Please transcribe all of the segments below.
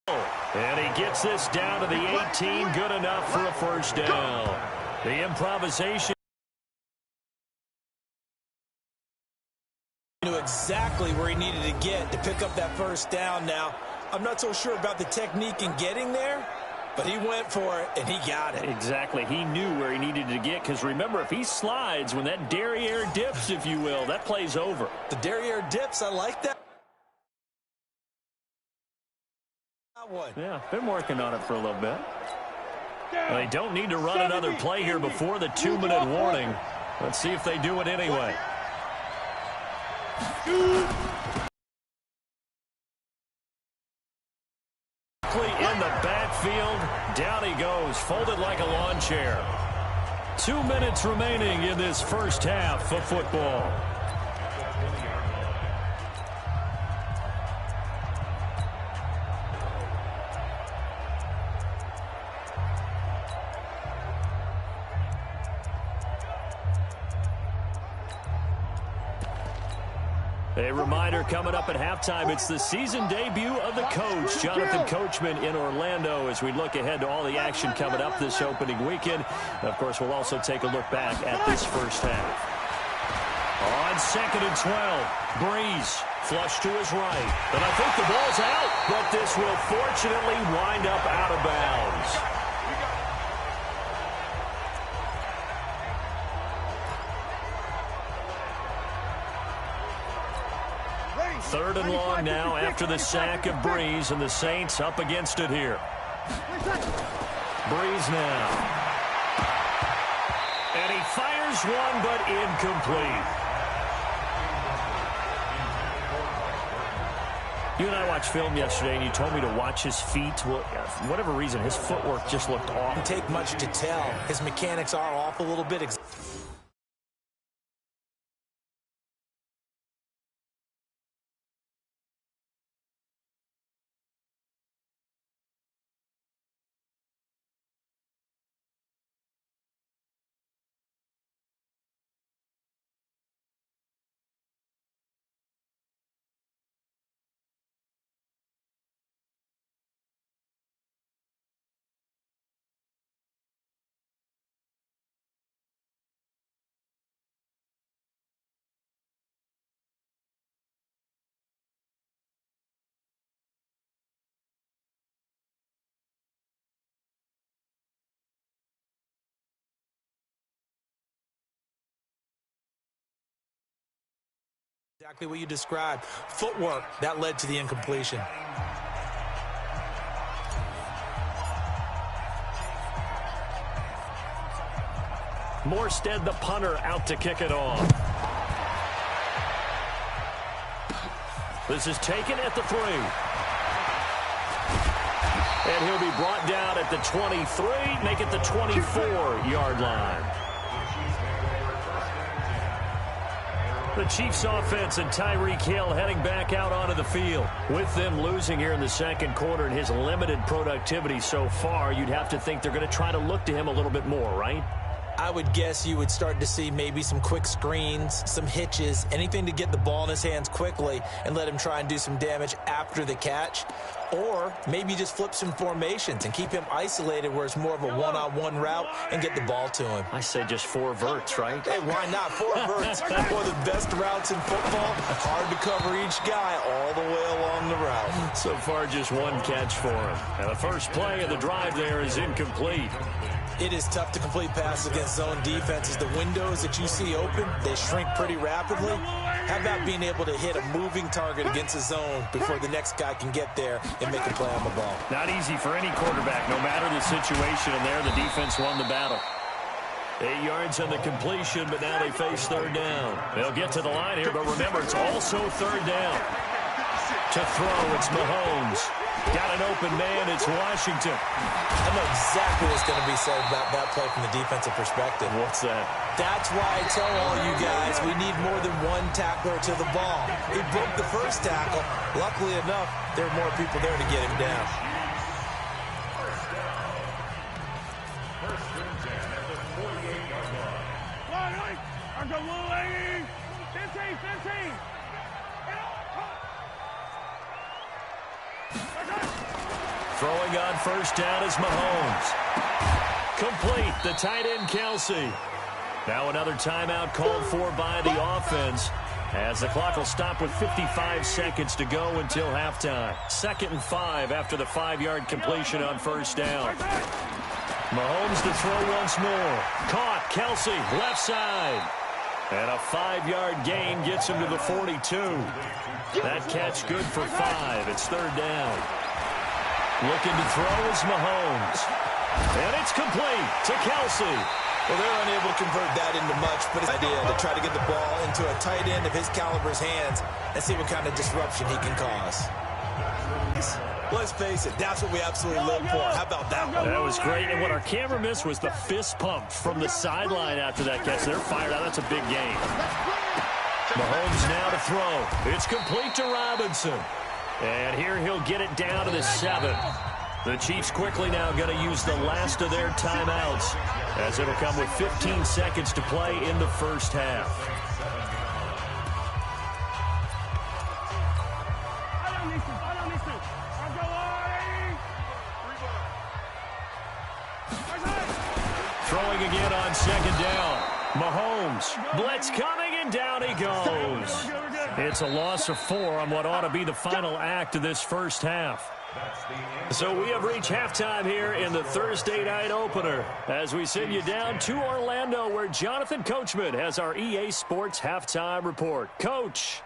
And he gets this down to the 18. Good enough for a first down. The improvisation. Knew exactly where he needed to get to pick up that first down. Now, I'm not so sure about the technique in getting there, but he went for it, and he got it. Exactly. He knew where he needed to get, because remember, if he slides, when that derriere dips, if you will, that play's over. The derriere dips, I like that. Yeah, been working on it for a little bit. Well, they don't need to run another play here before the 2-minute warning. Let's see if they do it anyway. In the backfield, down he goes, folded like a lawn chair. 2 minutes remaining in this first half of football. A reminder coming up at halftime, it's the season debut of the coach, Jonathan Coachman, in Orlando, as we look ahead to all the action coming up this opening weekend. And of course, we'll also take a look back at this first half. On 2nd and 12, Breeze flush to his right. And I think the ball's out, but this will fortunately wind up out of bounds. Third and long now after the sack of Breeze, and the Saints up against it here. Breeze now. And he fires one, but incomplete. You and I watched film yesterday, and you told me to watch his feet. Well, for whatever reason, his footwork just looked off. It doesn't take much to tell. His mechanics are off a little bit. Exactly what you described. Footwork, that led to the incompletion. Morstead, the punter, out to kick it off. This is taken at the 3. And he'll be brought down at the 23, make it the 24-yard line. The Chiefs offense and Tyreek Hill heading back out onto the field. With them losing here in the second quarter and his limited productivity so far, you'd have to think they're going to try to look to him a little bit more, right? I would guess you would start to see maybe some quick screens, some hitches, anything to get the ball in his hands quickly and let him try and do some damage after the catch. Or maybe just flip some formations and keep him isolated where it's more of a one-on-one route and get the ball to him. I say just 4 verts, right? Hey, why not? 4 verts. One of the best routes in football. Hard to cover each guy all the way along the route. So far, just 1 catch for him. And the first play of the drive there is incomplete. It is tough to complete passes against zone defenses. The windows that you see open, they shrink pretty rapidly. How about being able to hit a moving target against a zone before the next guy can get there and make a play on the ball? Not easy for any quarterback, no matter the situation. And there, the defense won the battle. 8 yards on the completion, but now they face third down. They'll get to the line here, but remember, it's also third down. To throw, it's Mahomes. Got an open man, it's Washington. I know exactly what's going to be said about that play from the defensive perspective. What's that? That's why I tell all you guys we need more than 1 tackler to the ball. He broke the first tackle. Luckily enough, there were more people there to get him down. Throwing on first down is Mahomes. Complete, the tight end Kelsey. Now another timeout called for by the offense, as the clock will stop with 55 seconds to go until halftime. 2nd and 5 after the 5-yard completion on first down. Mahomes to throw once more. Caught, Kelsey, left side. And a 5-yard gain gets him to the 42. That catch good for 5. It's 3rd down. Looking to throw is Mahomes. And it's complete to Kelsey. Well, they're unable to convert that into much, but it's an idea to try to get the ball into a tight end of his caliber's hands and see what kind of disruption he can cause. Let's face it, that's what we absolutely live for. How about that one? That was great, and what our camera missed was the fist pump from the sideline after that catch. They're fired out. That's a big game. Mahomes now to throw. It's complete to Robinson. And here he'll get it down to the 7. The Chiefs quickly now going to use the last of their timeouts, as it'll come with 15 seconds to play in the first half. Throwing again on 2nd down. Mahomes, blitz coming, and down he goes. It's a loss of 4 on what ought to be the final act of this first half. So we have reached halftime here in the Thursday night opener, as we send you down to Orlando, where Jonathan Coachman has our EA Sports halftime report. Coach.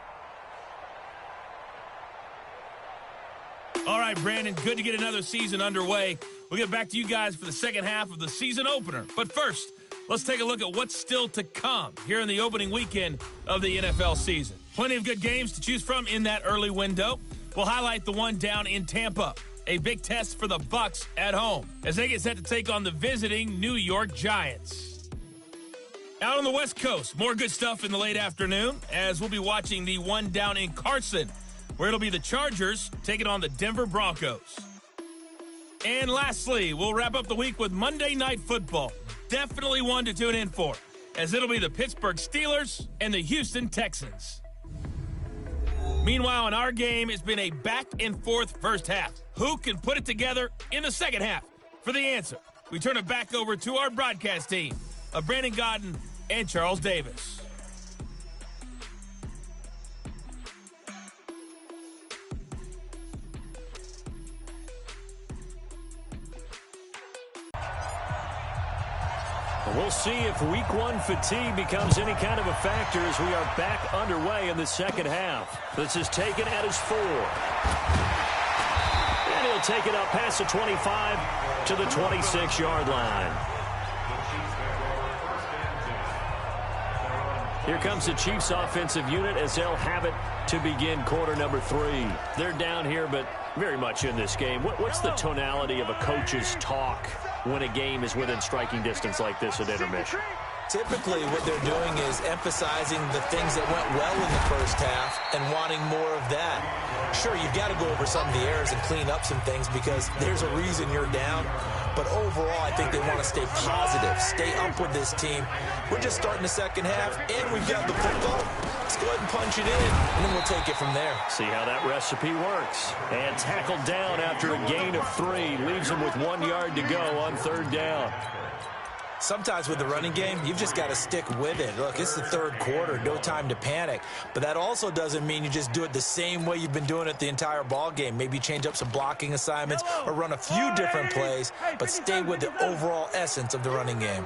All right, Brandon, good to get another season underway. We'll get back to you guys for the second half of the season opener. But first, let's take a look at what's still to come here in the opening weekend of the NFL season. Plenty of good games to choose from in that early window. We'll highlight the one down in Tampa, a big test for the Bucs at home as they get set to take on the visiting New York Giants. Out on the West Coast, more good stuff in the late afternoon as we'll be watching the one down in Carson, where it'll be the Chargers taking on the Denver Broncos. And lastly, we'll wrap up the week with Monday Night Football. Definitely one to tune in for, as it'll be the Pittsburgh Steelers and the Houston Texans. Meanwhile, in our game, it's been a back-and-forth first half. Who can put it together in the second half? For the answer, we turn it back over to our broadcast team of Brandon Godden and Charles Davis. We'll see if week 1 fatigue becomes any kind of a factor as we are back underway in the second half. This is taken at his 4. And he'll take it up past the 25 to the 26-yard line. Here comes the Chiefs offensive unit as they'll have it to begin quarter number 3. They're down here, but very much in this game. What's the tonality of a coach's talk when a game is within striking distance like this at intermission? Typically, what they're doing is emphasizing the things that went well in the first half and wanting more of that. Sure, you've got to go over some of the errors and clean up some things because there's a reason you're down. But overall, I think they want to stay positive, stay up with this team. We're just starting the second half, and we've got the football. Let's go ahead and punch it in, and then we'll take it from there. See how that recipe works. And tackled down after a gain of 3. Leaves him with 1 yard to go on 3rd down. Sometimes with the running game, you've just got to stick with it. Look, it's the 3rd quarter, no time to panic. But that also doesn't mean you just do it the same way you've been doing it the entire ball game. Maybe change up some blocking assignments or run a few different plays, but stay with the overall essence of the running game.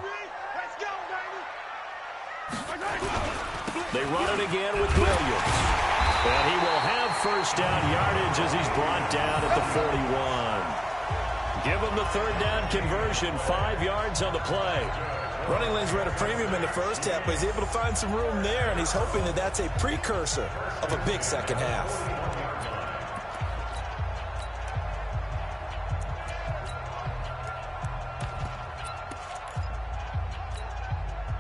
They run it again with Williams. And he will have first down yardage as he's brought down at the 41. Give him the 3rd down conversion, 5 yards on the play. Running lanes were at a premium in the first half, but he's able to find some room there, and he's hoping that that's a precursor of a big second half.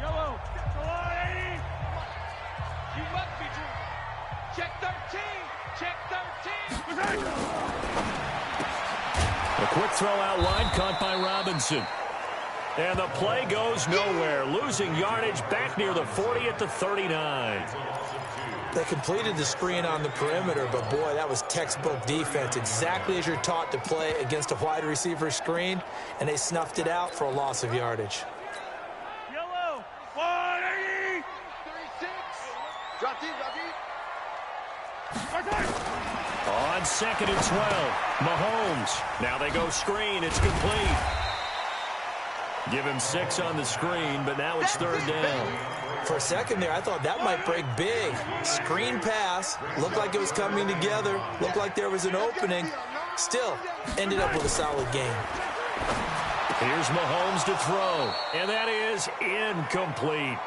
Yellow, go on, 80. You must be true. Check 13. Check 13. A quick throw out wide, caught by Robinson. And the play goes nowhere, losing yardage back near the 40 at the 39. They completed the screen on the perimeter, but boy, that was textbook defense, exactly as you're taught to play against a wide receiver screen, and they snuffed it out for a loss of yardage. Yellow, 180. 36. On 2nd and 12, Mahomes. Now they go screen. It's complete. Give him 6 on the screen, but now it's 3rd down. For a second there, I thought that might break big. Screen pass. Looked like it was coming together. Looked like there was an opening. Still, ended up with a solid game. Here's Mahomes to throw, and that is incomplete.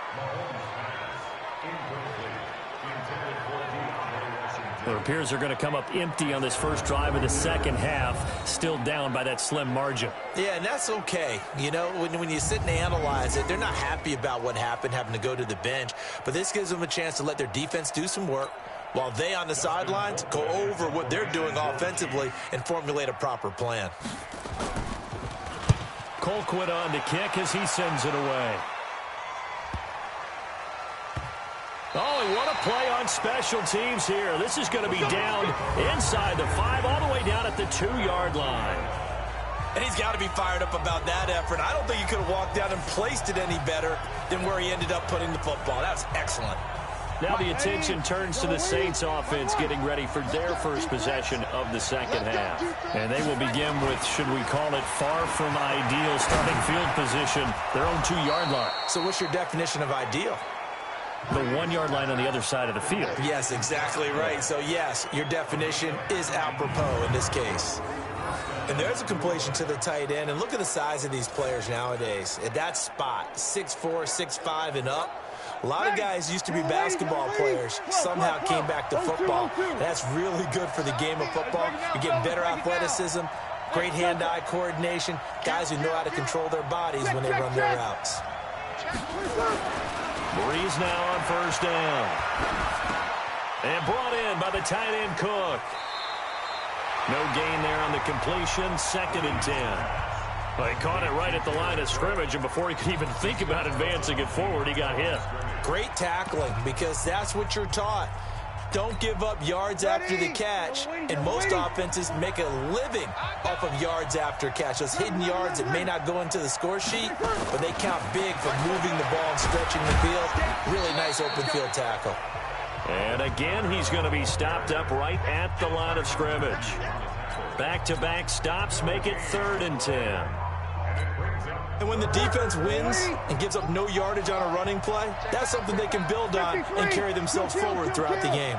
It appears they're going to come up empty on this first drive of the second half, still down by that slim margin. Yeah, and that's okay. You know, when you sit and analyze it, they're not happy about what happened, having to go to the bench. But this gives them a chance to let their defense do some work while they on the sidelines go over what they're doing offensively and formulate a proper plan. Colquitt on to kick as he sends it away. Oh, and what a play on special teams here. This is going to be down inside the 5, all the way down at the 2-yard line. And he's got to be fired up about that effort. I don't think he could have walked down and placed it any better than where he ended up putting the football. That's excellent. Now the attention turns to the Saints offense getting ready for their first possession of the second half. And they will begin with, should we call it, far from ideal starting field position, their own 2-yard line. So what's your definition of ideal? The 1-yard line on the other side of the field. Yes, exactly right. So, yes, your definition is apropos in this case. And there's a completion to the tight end. And look at the size of these players nowadays. At that spot, 6'4", 6'5", and up. A lot of guys used to be basketball players, somehow came back to football. And that's really good for the game of football. You're getting better athleticism, great hand-eye coordination, guys who know how to control their bodies when they run their routes. Breeze now on first down. And brought in by the tight end Cook. No gain there on the completion. 2nd and 10. Well, he caught it right at the line of scrimmage, and before he could even think about advancing it forward, he got hit. Great tackling, because that's what you're taught. Don't give up yards after the catch, and most offenses make a living off of yards after catch. Those hidden yards that may not go into the score sheet, but they count big for moving the ball and stretching the field. Really nice open field tackle. And again, he's going to be stopped up right at the line of scrimmage. Back-to-back stops make it 3rd and 10. And when the defense wins and gives up no yardage on a running play, that's something they can build on and carry themselves forward throughout the game.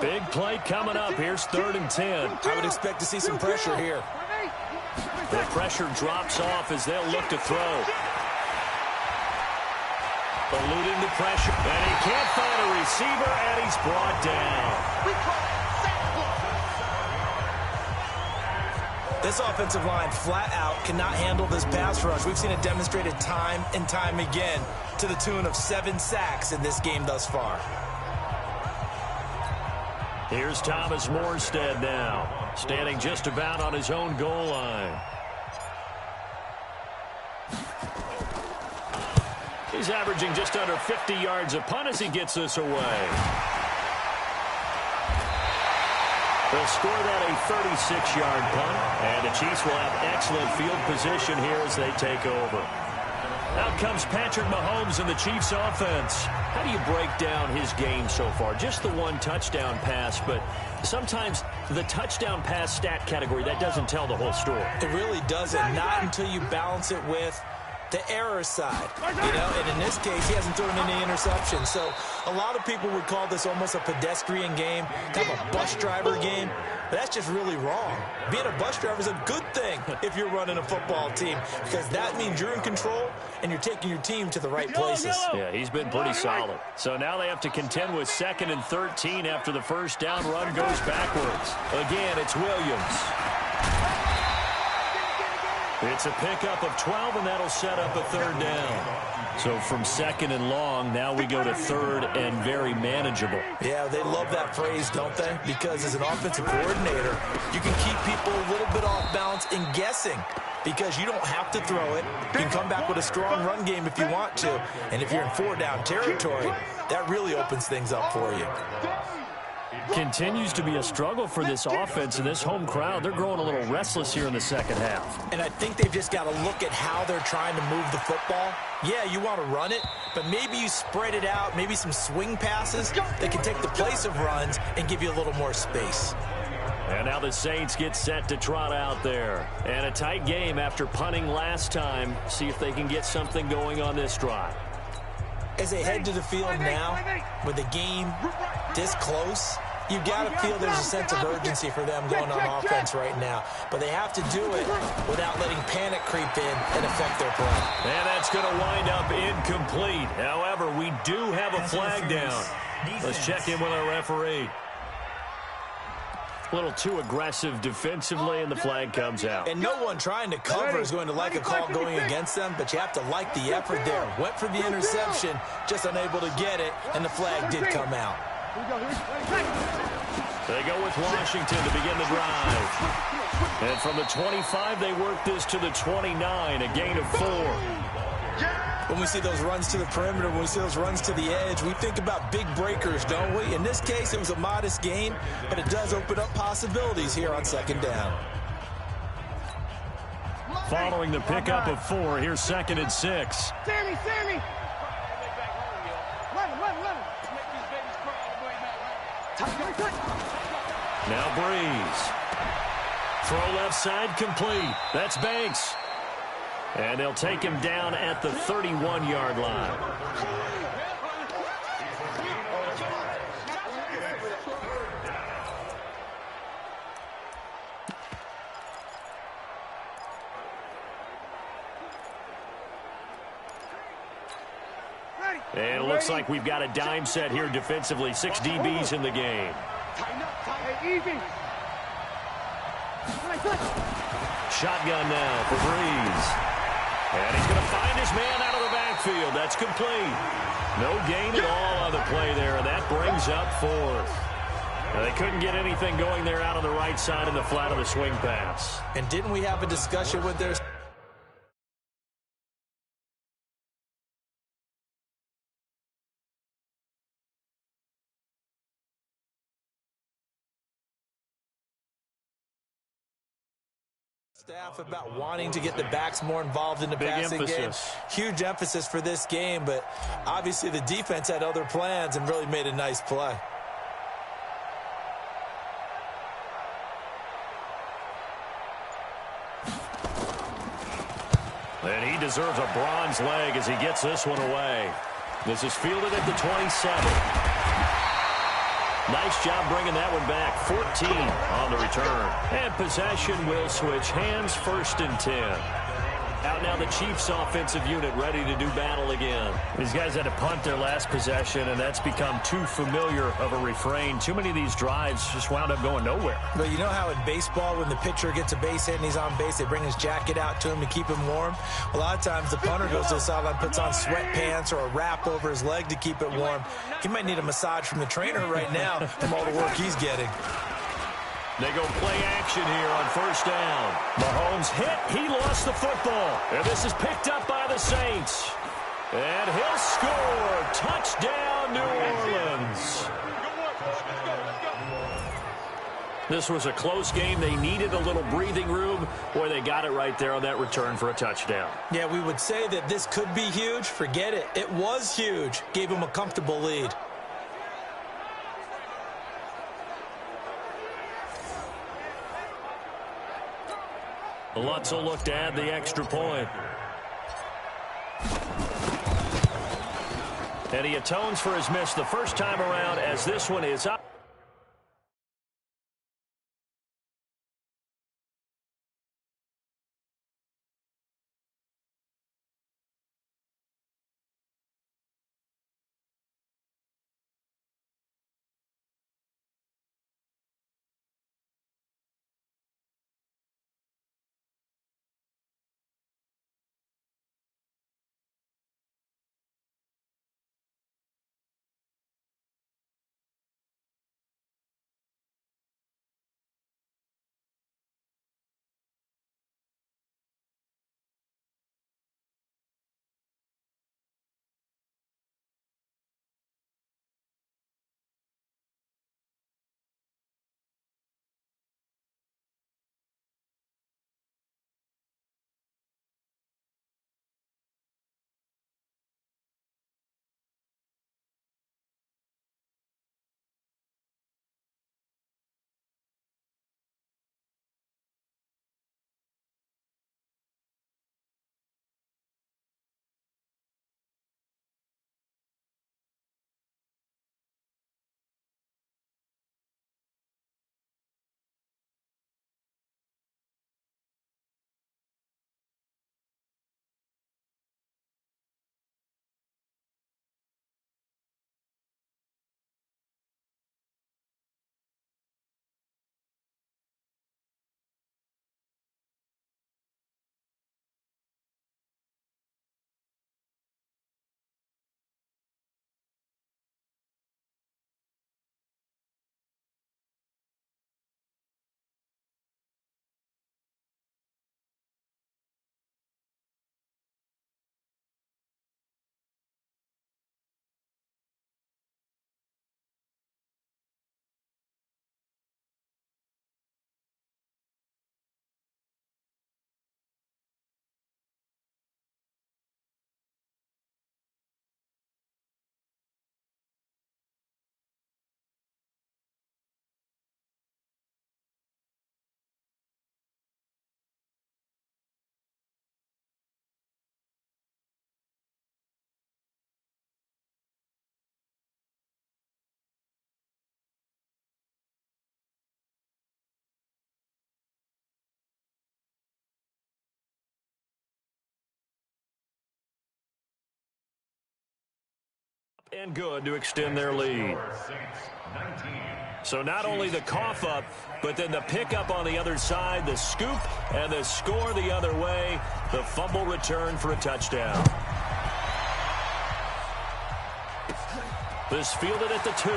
Big play coming up. Here's 3rd and 10. I would expect to see some pressure here. The pressure drops off as they'll look to throw. Eluding the pressure. And he can't find a receiver, and he's brought down. This offensive line flat out cannot handle this pass rush. We've seen it demonstrated time and time again to the tune of 7 sacks in this game thus far. Here's Thomas Morstead now, standing just about on his own goal line. He's averaging just under 50 yards a punt as he gets this away. They'll score that a 36-yard punt, and the Chiefs will have excellent field position here as they take over. Out comes Patrick Mahomes in the Chiefs offense. How do you break down his game so far? Just the 1 touchdown pass, but sometimes the touchdown pass stat category, that doesn't tell the whole story. It really doesn't, not until you balance it with the error side, and in this case, he hasn't thrown any interceptions. So a lot of people would call this almost a pedestrian game, kind of a bus driver game, but that's just really wrong. Being a bus driver is a good thing if you're running a football team, because that means you're in control and you're taking your team to the right places. Yeah, he's been pretty solid. So now they have to contend with 2nd and 13 after the first down run goes backwards. Again, it's Williams. It's a pickup of 12, and that'll set up a third down. So from second and long, now we go to third and very manageable. Yeah, they love that phrase, don't they? Because as an offensive coordinator, you can keep people a little bit off balance and guessing because you don't have to throw it. You can come back with a strong run game if you want to. And if you're in four-down territory, that really opens things up for you. Continues to be a struggle for this offense and this home crowd. They're growing a little restless here in the second half. And I think they've just got to look at how they're trying to move the football. Yeah, you want to run it, but maybe you spread it out, maybe some swing passes that can take the place of runs and give you a little more space. And now the Saints get set to trot out there. And a tight game after punting last time. See if they can get something going on this drive. As they head to the field now, with the game this close, you've got to feel there's a sense of urgency for them going on offense right now. But they have to do it without letting panic creep in and affect their play. And that's going to wind up incomplete. However, we do have a flag down. Let's check in with our referee. A little too aggressive defensively, and the flag comes out. And no one trying to cover is going to like a call going against them, but you have to like the effort there. Went for the interception, just unable to get it, and the flag did come out. They go with Washington to begin the drive. And from the 25, they work this to the 29, a gain of 4. When we see those runs to the perimeter, when we see those runs to the edge, we think about big breakers, don't we? In this case, it was a modest gain, but it does open up possibilities here on second down. Following the pickup of 4, here's second and 6. Sammy! Now Breeze. Throw left side complete. That's Banks. And they'll take him down at the 31-yard line. And it looks like we've got a dime set here defensively. 6 DBs in the game. Easy. Shotgun now for Breeze. And he's going to find his man out of the backfield. That's complete. No gain at all on the play there, and that brings up 4th. Now, they couldn't get anything going there out on the right side in the flat of the swing pass. And didn't we have a discussion with their... staff about wanting to get the backs more involved in the passing game. Huge emphasis for this game, but obviously the defense had other plans and really made a nice play. And he deserves a bronze leg as he gets this one away. This is fielded at the 27. Nice job bringing that one back. 14 on the return. And possession will switch hands, 1st and 10. Out now the Chiefs offensive unit ready to do battle again. These guys had to punt their last possession, and that's become too familiar of a refrain. Too many of these drives just wound up going nowhere. But you know how in baseball when the pitcher gets a base hit and he's on base, they bring his jacket out to him to keep him warm? A lot of times the punter goes to the sideline, puts on sweatpants or a wrap over his leg to keep it warm. He might need a massage from the trainer right now from all the work he's getting. They go play action here on 1st down. Mahomes hit. He lost the football. And this is picked up by the Saints. And he'll score. Touchdown, New Orleans. This was a close game. They needed a little breathing room. Boy, they got it right there on that return for a touchdown. Yeah, we would say that this could be huge. Forget it. It was huge. Gave him a comfortable lead. Lutz will look to add the extra point. And he atones for his miss the first time around as this one is up. and good to extend their lead. So not only the cough up, but then the pickup on the other side, the scoop, and the score the other way. The fumble return for a touchdown. This fielded at the 2.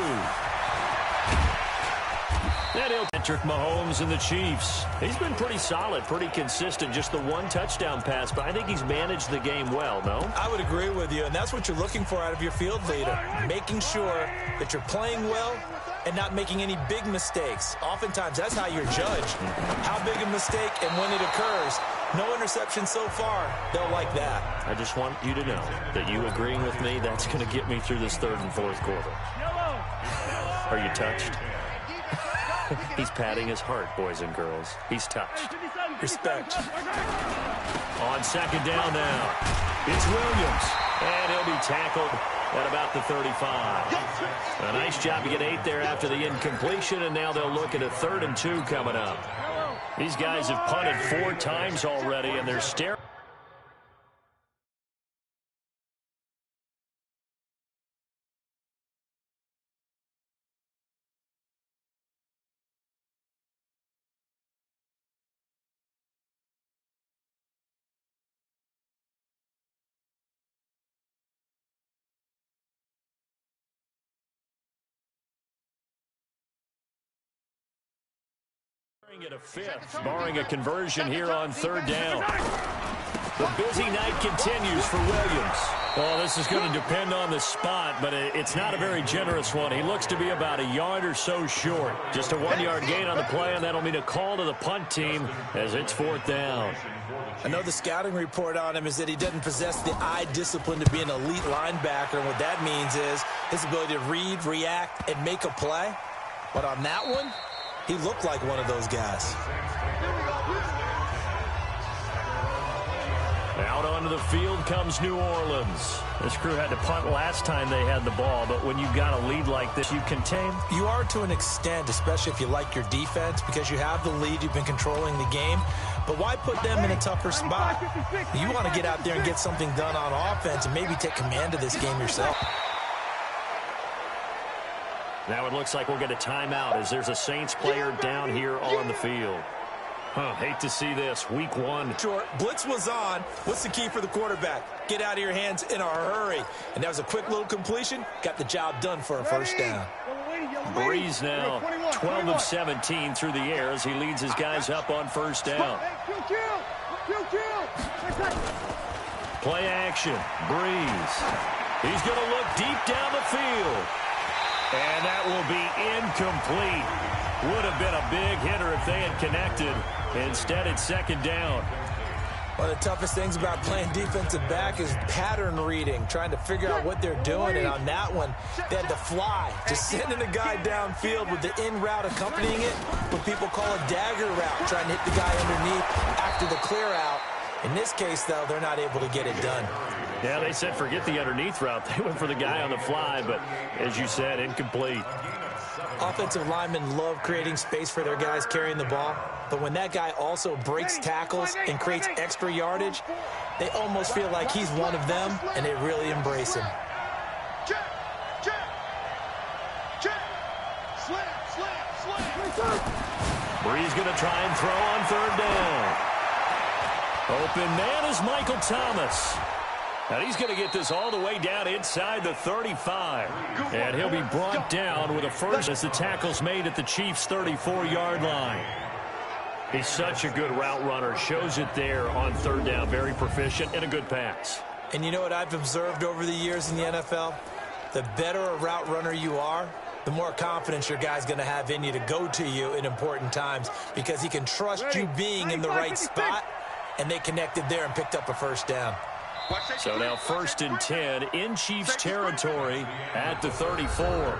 And he'll Patrick Mahomes and the Chiefs. He's been pretty solid, pretty consistent. Just the one touchdown pass, but I think he's managed the game well, no? I would agree with you, and that's what you're looking for out of your field leader. Making sure that you're playing well and not making any big mistakes. Oftentimes, that's how you're judged. How big a mistake and when it occurs. No interception so far. They'll like that. I just want you to know that you agreeing with me, that's going to get me through this third and fourth quarter. Are you touched? He's patting his heart, boys and girls. He's touched. Respect. On second down now, it's Williams. And he'll be tackled at about the 35. A nice job to get 8 there after the incompletion, and now they'll look at a 3rd and 2 coming up. These guys have punted 4 times already, and they're staring. At a 5th, barring a conversion here on 3rd down. The busy night continues for Williams. Well, this is going to depend on the spot, but it's not a very generous one. He looks to be about a yard or so short. Just a 1-yard gain on the play, and that'll mean a call to the punt team as it's 4th down. I know the scouting report on him is that he doesn't possess the eye discipline to be an elite linebacker, and what that means is his ability to read, react, and make a play. But on that one, he looked like one of those guys. Out onto the field comes New Orleans. This crew had to punt last time they had the ball, but when you've got a lead like this, you contain. You are to an extent, especially if you like your defense, because you have the lead, you've been controlling the game. But why put them in a tougher spot? You want to get out there and get something done on offense and maybe take command of this game yourself. Now it looks like we'll get a timeout as there's a Saints player down here on the field. Hate to see this. Week 1. Sure, blitz was on. What's the key for the quarterback? Get out of your hands in a hurry. And that was a quick little completion. Got the job done for a first down. Breeze now 12 of 17 through the air as he leads his guys up on first down. Play action. Breeze. He's going to look deep down the field. And that will be incomplete. Would have been a big hitter if they had connected. Instead, it's 2nd down. One of the toughest things about playing defensive back is pattern reading, trying to figure out what they're doing. And on that one, they had to fly, just sending a guy downfield with the in route accompanying it, what people call a dagger route, trying to hit the guy underneath after the clear out. In this case, though, they're not able to get it done. Yeah, they said forget the underneath route. They went for the guy on the fly, but as you said, incomplete. Offensive linemen love creating space for their guys carrying the ball, but when that guy also breaks tackles and creates extra yardage, they almost feel like he's one of them, and they really embrace him. Breeze going to try and throw on 3rd down. Open man is Michael Thomas. And he's going to get this all the way down inside the 35. And he'll be brought down with a first as the tackle's made at the Chiefs' 34-yard line. He's such a good route runner. Shows it there on 3rd down. Very proficient and a good pass. And you know what I've observed over the years in the NFL? The better a route runner you are, the more confidence your guy's going to have in you to go to you in important times because he can trust you being in the right spot, and they connected there and picked up a first down. So now 1st and 10 in Chiefs territory at the 34.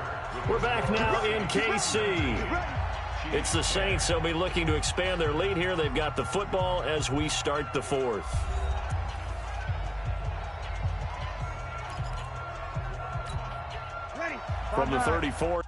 We're back now in KC. It's the Saints. They'll be looking to expand their lead here. They've got the football as we start the 4th. From the 34.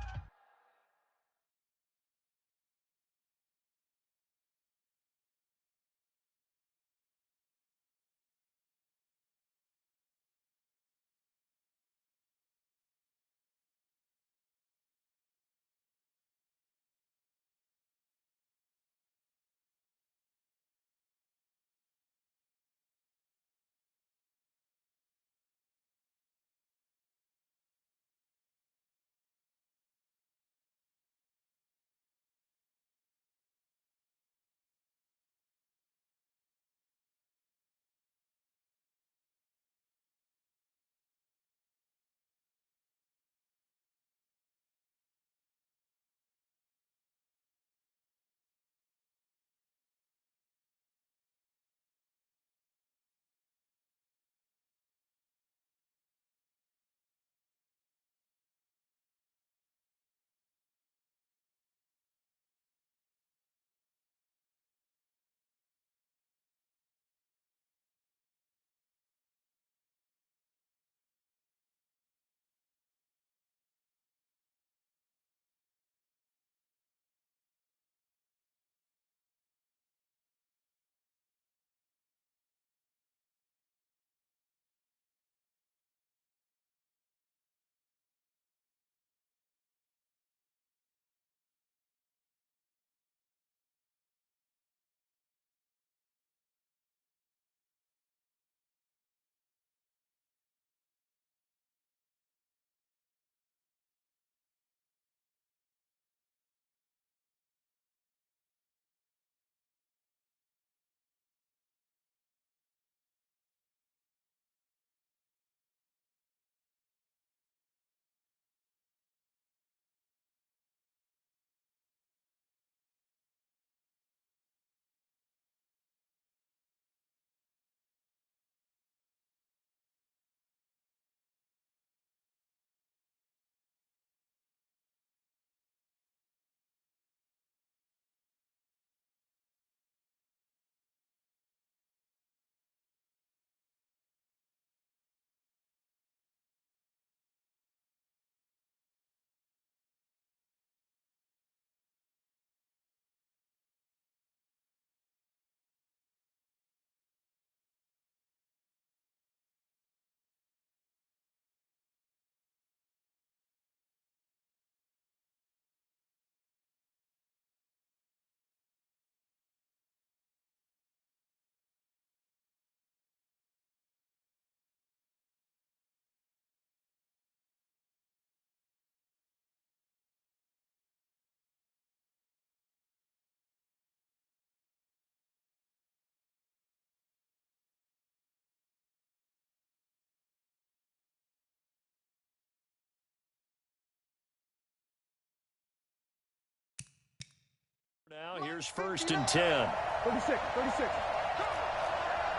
Now here's 1st and 10. 36.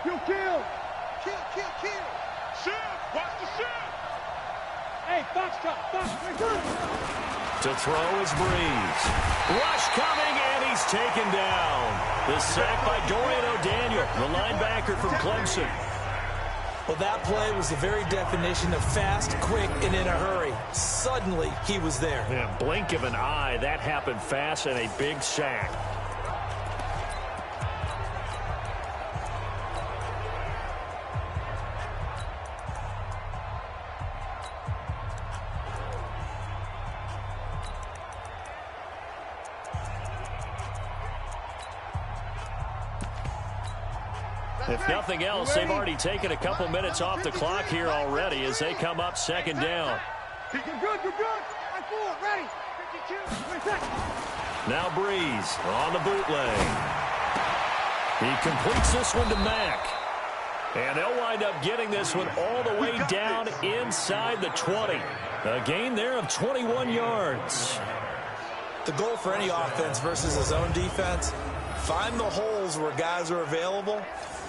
Kill. Kill. Shift. Watch the shift. Hey, box drop. To throw is Breeze. Rush coming, and he's taken down. The sack by Dorian O'Daniel, the linebacker from Clemson. Well, that play was the very definition of fast, quick, and in a hurry. Suddenly, he was there. Yeah, blink of an eye, that happened fast, and a big sack. If nothing else, they've already taken a couple minutes off the clock here already as they come up 2nd down. You're good. I'm forward, ready. 52. Now Breeze on the bootleg. He completes this one to Mack. And they'll wind up getting this one all the way down inside the 20. A gain there of 21 yards. The goal for any offense versus his own defense, find the holes where guys are available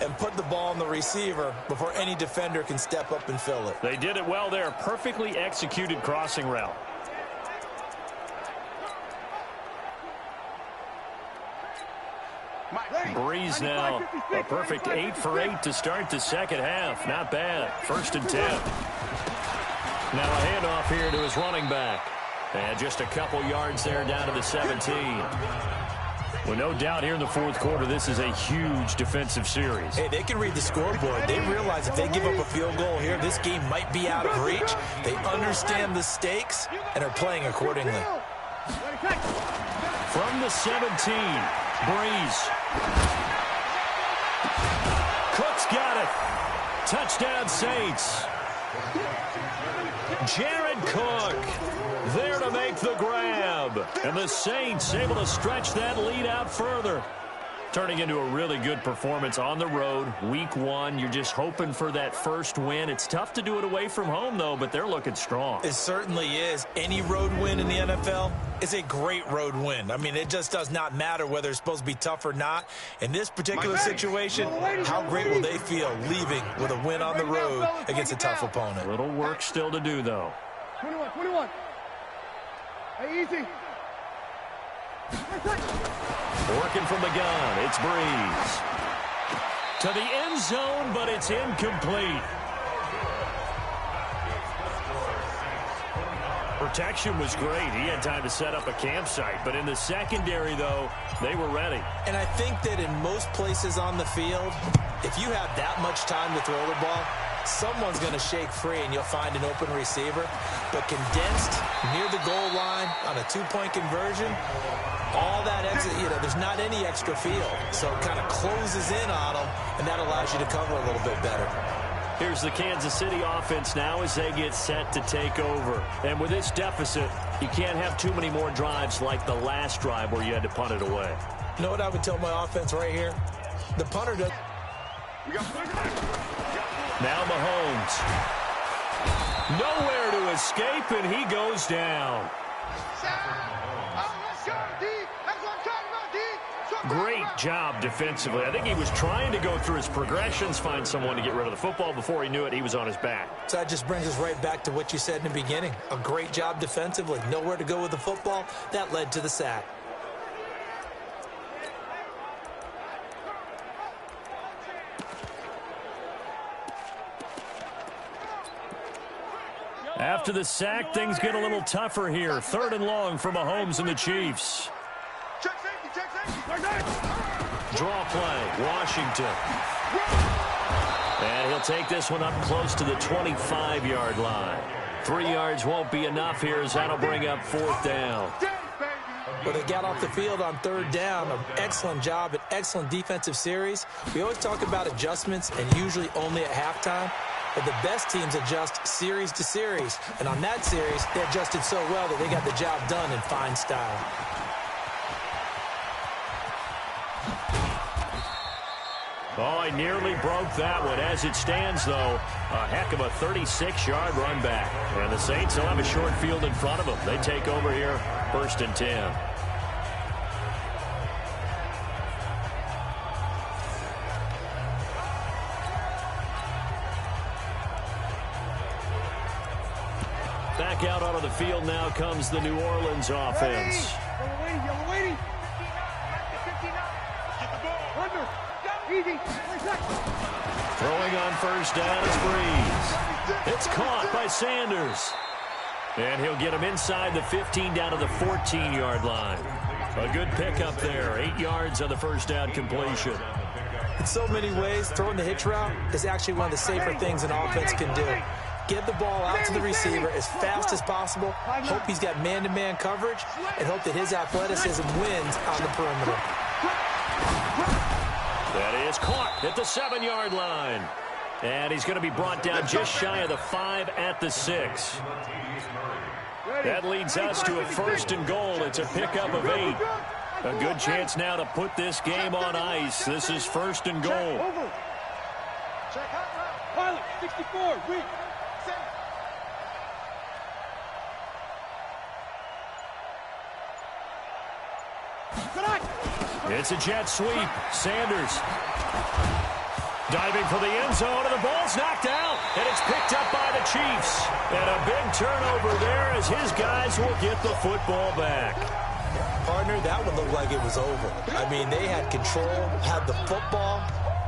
and put the ball on the receiver before any defender can step up and fill it. They did it well there. Perfectly executed crossing route. Breeze now a perfect 8 for 8 to start the 2nd half. Not bad. 1st and 10. Now a handoff here to his running back. And just a couple yards there down to the 17. Well, no doubt here in the 4th quarter, this is a huge defensive series. Hey, they can read the scoreboard. They realize if they give up a field goal here, this game might be out of reach. They understand the stakes and are playing accordingly. From the 17, Breeze. Cook's got it. Touchdown, Saints. Jared Cook there to make the grab. And the Saints able to stretch that lead out further. Turning into a really good performance on the road. Week 1, you're just hoping for that first win. It's tough to do it away from home, though, but they're looking strong. It certainly is. Any road win in the NFL is a great road win. I mean, it just does not matter whether it's supposed to be tough or not. In this particular situation, how great will they feel leaving with a win on the road against a tough opponent? A little work still to do, though. 21. Hey, easy. Working from the gun, it's Breeze. To the end zone, but it's incomplete. Protection was great. He had time to set up a campsite, but in the secondary, though, they were ready. And I think that in most places on the field, if you have that much time to throw the ball, someone's going to shake free and you'll find an open receiver. But condensed near the goal line on a 2-point conversion, all that exit, there's not any extra field. So it kind of closes in on them, and that allows you to cover a little bit better. Here's the Kansas City offense now as they get set to take over. And with this deficit, you can't have too many more drives like the last drive where you had to punt it away. You know what I would tell my offense right here? The punter does. Now Mahomes. Nowhere to escape, and he goes down. Great job defensively. I think he was trying to go through his progressions, find someone to get rid of the football. Before he knew it, he was on his back. So that just brings us right back to what you said in the beginning. A great job defensively. Nowhere to go with the football. That led to the sack. After the sack, things get a little tougher here. 3rd and long for Mahomes and the Chiefs. Draw play, Washington. And he'll take this one up close to the 25-yard line. 3 yards won't be enough here as that'll bring up 4th down. Well, they got off the field on 3rd down. An excellent job, an excellent defensive series. We always talk about adjustments and usually only at halftime. But the best teams adjust series to series. And on that series, they adjusted so well that they got the job done in fine style. Oh, I nearly broke that one. As it stands, though, a heck of a 36-yard run back. And the Saints will have a short field in front of them. They take over here, 1st and 10. back out onto the field now comes the New Orleans offense. Yellow waiting. Easy. Throwing on first down is Breeze. It's caught by Sanders. And he'll get him inside the 15 down to the 14-yard line. A good pickup there. 8 yards on the first down completion. In so many ways, throwing the hitch route is actually one of the safer things an offense can do. Get the ball out to the receiver as fast as possible, hope he's got man-to-man coverage, and hope that his athleticism wins on the perimeter. That is caught at the 7-yard line. And he's going to be brought down just shy of the 5 at the 6. That leads us to a 1st and goal. It's a pickup of 8. A good chance now to put this game on ice. This is 1st and goal. Pilot, 64, weak. It's a jet sweep. Sanders diving for the end zone, and the ball's knocked out, and it's picked up by the Chiefs. And a big turnover there as his guys will get the football back. Partner, that one looked like it was over. I mean, they had control, had the football,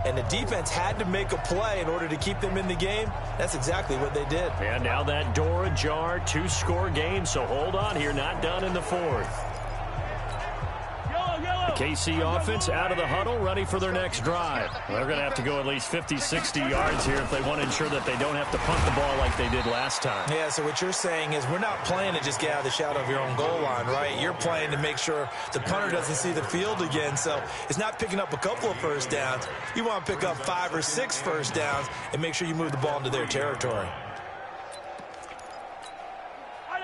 and the defense had to make a play in order to keep them in the game. That's exactly what they did. And now that door ajar, 2-score game, so hold on here, not done in the 4th. KC offense out of the huddle, ready for their next drive. They're going to have to go at least 50, 60 yards here if they want to ensure that they don't have to punt the ball like they did last time. Yeah, so what you're saying is we're not playing to just get out of the shadow of your own goal line, right? You're playing to make sure the punter doesn't see the field again. So it's not picking up a couple of first downs. You want to pick up 5 or 6 first downs and make sure you move the ball into their territory.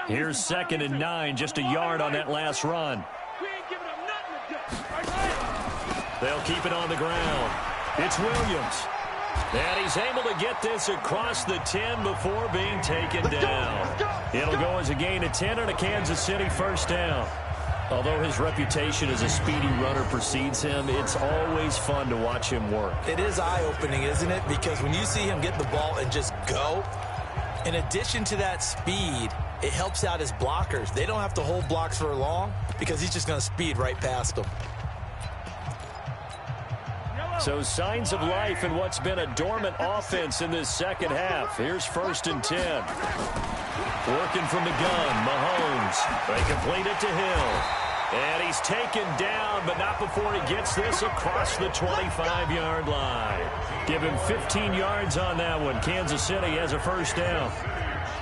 Here's 2nd and 9, just a yard on that last run. They'll keep it on the ground. It's Williams. And he's able to get this across the 10 before being taken down. It'll go as a gain of 10 on a Kansas City first down. Although his reputation as a speedy runner precedes him, it's always fun to watch him work. It is eye-opening, isn't it? Because when you see him get the ball and just go, in addition to that speed, it helps out his blockers. They don't have to hold blocks for long because he's just going to speed right past them. So signs of life in what's been a dormant offense in this second half. Here's 1st and 10. Working from the gun, Mahomes. They complete it to Hill. And he's taken down, but not before he gets this across the 25-yard line. Give him 15 yards on that one. Kansas City has a first down.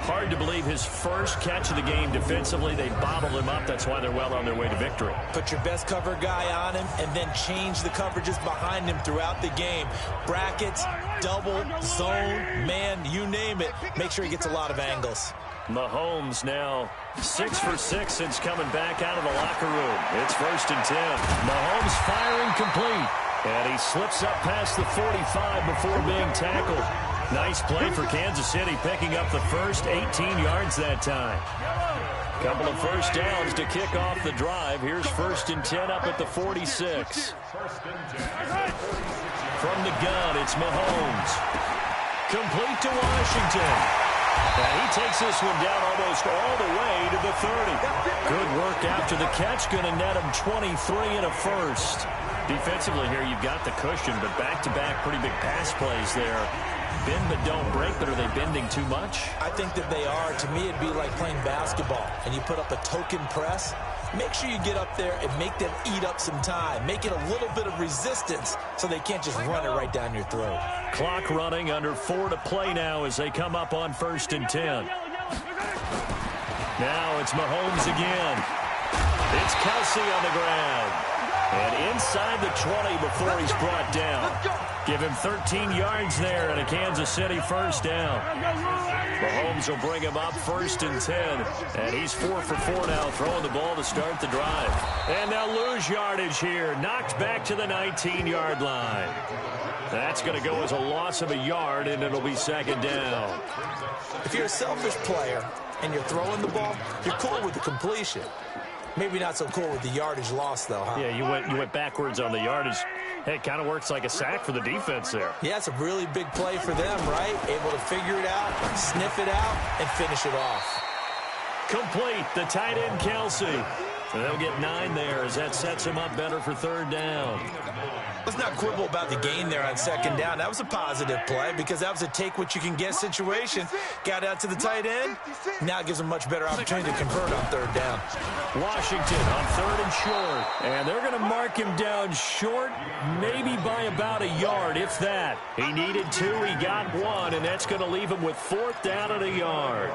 Hard to believe his first catch of the game defensively. They bottled him up. That's why they're well on their way to victory. Put your best cover guy on him and then change the coverages behind him throughout the game. Brackets, double, zone, man, you name it. Make sure he gets a lot of angles. Mahomes now 6 for 6 since coming back out of the locker room. It's 1st and 10. Mahomes firing complete. And he slips up past the 45 before being tackled. Nice play for Kansas City, picking up the first 18 yards that time. Couple of first downs to kick off the drive. Here's 1st and 10 up at the 46. From the gun, it's Mahomes. Complete to Washington. And he takes this one down almost all the way to the 30. Good work after the catch. Going to net him 23 and a first. Defensively here, you've got the cushion, but back-to-back pretty big pass plays there. Bend but don't break, but are they bending too much? I think that they are. To me, it'd be like playing basketball, and you put up a token press. Make sure you get up there and make them eat up some time. Make it a little bit of resistance so they can't just run it right down your throat. Clock running, under 4 to play now as they come up on 1st and 10. Now it's Mahomes again. It's Kelsey on the ground. And inside the 20 before he's brought down. Give him 13 yards there and a Kansas City first down. Mahomes will bring him up 1st and 10. And he's 4 for 4 now, throwing the ball to start the drive. And they'll lose yardage here. Knocked back to the 19-yard line. That's going to go as a loss of a yard, and it'll be 2nd down. If you're a selfish player and you're throwing the ball, you're cool with the completion. Maybe not so cool with the yardage loss, though, huh? Yeah, you went backwards on the yardage. Hey, it kind of works like a sack for the defense there. Yeah, it's a really big play for them, right? Able to figure it out, sniff it out, and finish it off. Complete. The tight end, Kelsey. So they'll get 9 there as that sets him up better for 3rd down. Let's not quibble about the gain there on 2nd down. That was a positive play because that was a take-what-you-can-get situation. Got out to the tight end. Now it gives them much better opportunity to convert on 3rd down. Washington on 3rd and short. And they're going to mark him down short, maybe by about a yard, if that. He needed 2. He got 1, and that's going to leave him with 4th down and a yard.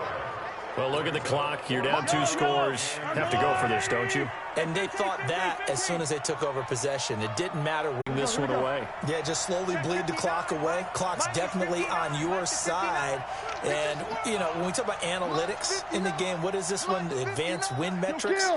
Well, look at the clock. You're down 2 scores. Have to go for this, don't you? And they thought that as soon as they took over possession. It didn't matter. This one away. Yeah, just slowly bleed the clock away. Clock's definitely on your side. And, you know, when we talk about analytics in the game, what is this one? The advanced win metrics?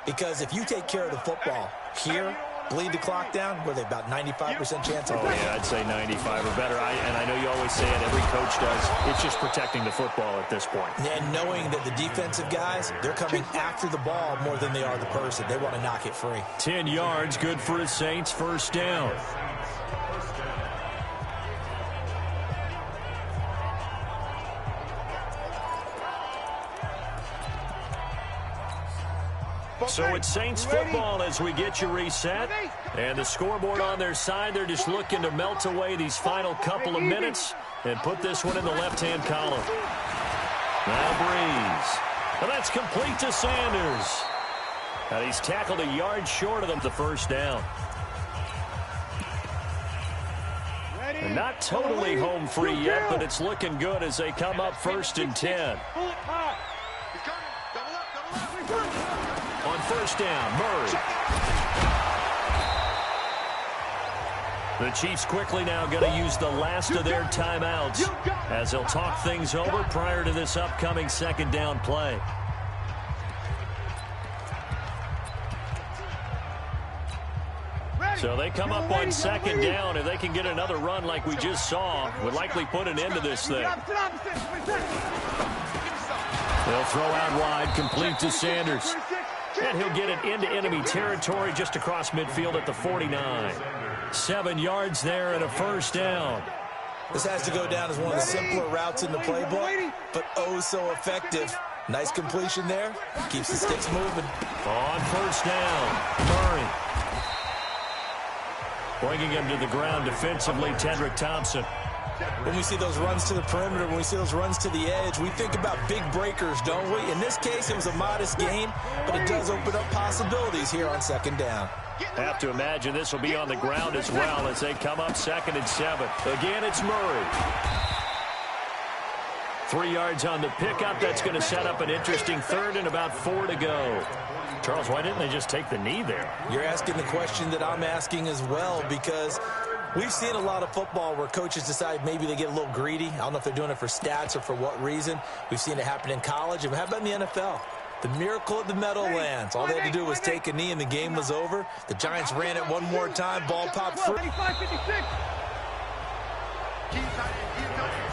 Because if you take care of the football here, bleed the clock down, were they about 95% chance of winning? Yeah, I'd say 95 or better. And I know you always say it, every coach does. It's just protecting the football at this point. And knowing that the defensive guys, they're coming after the ball more than they are the person. They want to knock it free. 10 yards, good for the Saints, 1st down. So it's Saints football as we get you reset. And the scoreboard on their side, they're just looking to melt away these final couple of minutes and put this one in the left-hand column. Now Breeze. And that's complete to Sanders. And he's tackled a yard short of them the 1st down. And not totally home free yet, but it's looking good as they come up 1st and 10. On 1st down, Murray. The Chiefs quickly now going to use the last of their timeouts as they'll talk things over prior to this upcoming 2nd down play. So they come up on 2nd down. If they can get another run like we just saw, would likely put an end to this thing. They'll throw out wide, complete to Sanders. And he'll get it into enemy territory just across midfield at the 49. 7 yards there and a 1st down. This has to go down as one of the simpler routes in the playbook, but oh so effective. Nice completion there. Keeps the sticks moving. On 1st down, Murray. Bringing him to the ground defensively, Tedrick Thompson. When we see those runs to the perimeter, when we see those runs to the edge, we think about big breakers, don't we? In this case, it was a modest gain, but it does open up possibilities here on 2nd down. Have to imagine this will be on the ground as well as they come up 2nd and 7. Again, it's Murray. 3 yards on the pickup. That's going to set up an interesting 3rd and about 4 to go. Charles, why didn't they just take the knee there? You're asking the question that I'm asking as well, because we've seen a lot of football where coaches decide maybe they get a little greedy. I don't know if they're doing it for stats or for what reason. We've seen it happen in college. And how about in the NFL? The miracle of the Meadowlands. All they had to do was take a knee and the game was over. The Giants ran it one more time. Ball popped free.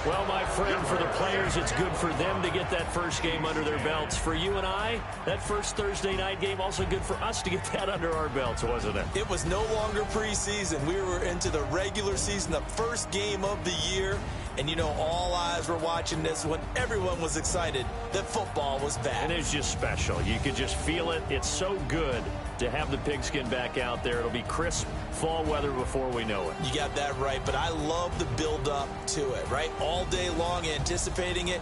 Well, my friend, for the players, it's good for them to get that first game under their belts. For you and I, that first Thursday night game, also good for us to get that under our belts, wasn't it? It was no longer preseason. We were into the regular season, the first game of the year. And, you know, all eyes were watching this when everyone was excited that football was back. And it's just special. You could just feel it. It's so good to have the pigskin back out there. It'll be crisp fall weather before we know it. You got that right, but I love the build-up to it, right? All day long anticipating it,